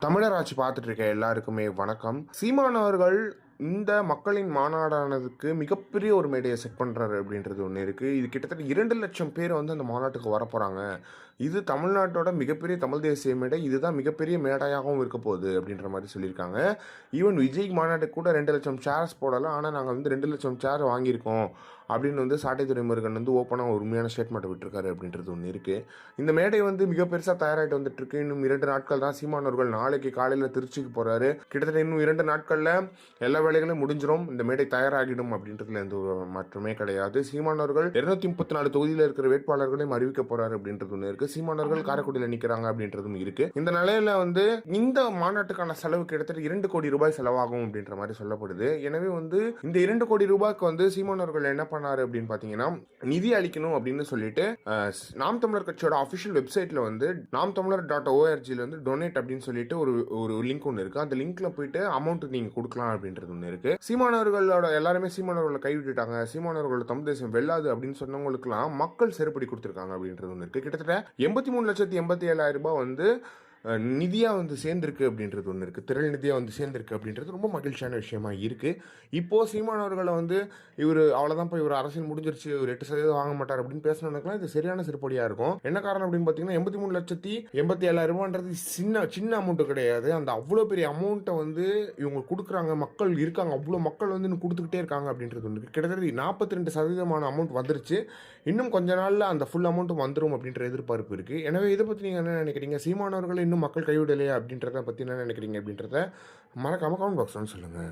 தமிழர் ஆட்சி பார்த்துட்டு இருக்க எல்லாருக்குமே வணக்கம். சீமான் அவர்கள் இந்த மக்களின் மாநாடானதுக்கு மிகப்பெரிய ஒரு மேடையை செட் பண்ணுறாரு அப்படின்றது ஒன்று இருக்குது. இது கிட்டத்தட்ட 2,00,000 பேர் வந்து அந்த மாநாட்டுக்கு வரப்போகிறாங்க. இது தமிழ்நாட்டோட மிகப்பெரிய தமிழ் தேசிய மேடை, இதுதான் மிகப்பெரிய மேடையாகவும் இருக்க போகுது அப்படின்ற மாதிரி சொல்லியிருக்காங்க. ஈவன் விஜய் மாநாட்டுக்கு கூட 2,00,000 சேர்ஸ் போடலாம், ஆனால் நாங்கள் வந்து 2,00,000 சேர் வாங்கியிருக்கோம் அப்படின்னு வந்து சாட்டை துரைமுருகன் வந்து ஓப்பனாக ஒரு உண்மையான ஸ்டேட்மெண்ட் விட்டுருக்காரு அப்படின்றது ஒன்று இருக்குது. இந்த மேடை வந்து மிக பெருசாக தயாராகிட்டு வந்துட்டு இருக்கு. இன்னும் 2 நாட்கள் தான். சீமானவர்கள் நாளைக்கு காலையில் திருச்சிக்கு போகிறாரு. கிட்டத்தட்ட இன்னும் 2 நாட்களில் எல்லா வேலைகளும் முடிஞ்சிடும், இந்த மேடை தயாராகிடும் அப்படின்றதுல எந்த ஒரு மாற்றமே கிடையாது. சீமானவர்கள் 234 தொகுதியில் இருக்கிற வேட்பாளர்களையும் அறிவிக்க போறாரு அப்படின்றது ஒன்று இருக்கு. சீமானவர்கள் காரைக்குடியில் நிற்கிறாங்க அப்படின்றதும் இருக்கு. இந்த நிலையில வந்து இந்த மாநாட்டுக்கான செலவு கிட்டத்தட்ட 2 கோடி ரூபாய் செலவாகும் அப்படின்ற மாதிரி சொல்லப்படுது. எனவே வந்து இந்த 2 கோடி ரூபாய்க்கு வந்து சீமானவர்கள் என்ன பண்ணாரு அப்படின்னு பாத்தீங்கன்னா, நிதி அளிக்கணும் அப்படின்னு சொல்லிட்டு நாம் தமிழர் கட்சியோட அபிஷியல் வெப்சைட்ல வந்து namtamlar.org வந்து டொனேட் அப்படின்னு சொல்லிட்டு ஒரு லிங்க் ஒன்று இருக்கு. அந்த லிங்க்ல போயிட்டு அமௌண்ட் நீங்க கொடுக்கலாம் அப்படின்றது ஒன்று இருக்கு. சீமானவர்களோட எல்லாருமே சீமானவர்களை கைவிட்டுட்டாங்க, சீமானவர்களோட தமிழ் தேசம் வெல்லாது அப்படின்னு சொன்னவங்களுக்குலாம் மக்கள் செருப்படி கொடுத்துருக்காங்க அப்படின்றது ஒன்று இருக்கு. கிட்டத்தட்ட 83,87,000 ரூபாய் வந்து நிதியாக வந்து சேர்ந்திருக்கு அப்படின்றது ஒன்று இருக்குது. திரள் நிதியாக வந்து சேர்ந்திருக்கு அப்படின்றது ரொம்ப மகிழ்ச்சியான விஷயமா இருக்குது. இப்போது சீமானவர்களை வந்து இவர் அவ்வளோதான், போய் இவர் அரசியல் முடிஞ்சிருச்சு, ஒரு 8% வாங்க மாட்டார் அப்படின்னு பேசினதுக்கெல்லாம் இது சரியான சிறுபடியாக இருக்கும். என்ன காரணம் அப்படின்னு பார்த்தீங்கன்னா, 83,87,000 ரூபான்றது சின்ன அமௌண்ட்டு கிடையாது. அந்த அவ்வளோ பெரிய அமௌண்ட்டை வந்து இவங்க கொடுக்குறாங்க, மக்கள் இருக்காங்க, அவ்வளோ மக்கள் வந்து இன்னும் கொடுத்துக்கிட்டே இருக்காங்க அப்படின்றது ஒன்று இருக்குது. கிட்டத்தட்ட 42% அமௌண்ட் வந்துருச்சு. இன்னும் கொஞ்ச நாளில் அந்த ஃபுல் அமௌண்ட்டும் வந்துடும் அப்படின்ற எதிர்பார்ப்பு இருக்குது. எனவே இதை பற்றி நீங்கள் என்ன நினைக்கிறீங்க? சீமானவர்களை இன்னும் மக்கள் கைவிடலையா அப்படின்றத பற்றி என்ன நினைக்கிறீங்க அப்படின்றத மறக்காம கமெண்ட் பாக்ஸ்ல சொல்லுங்கள்.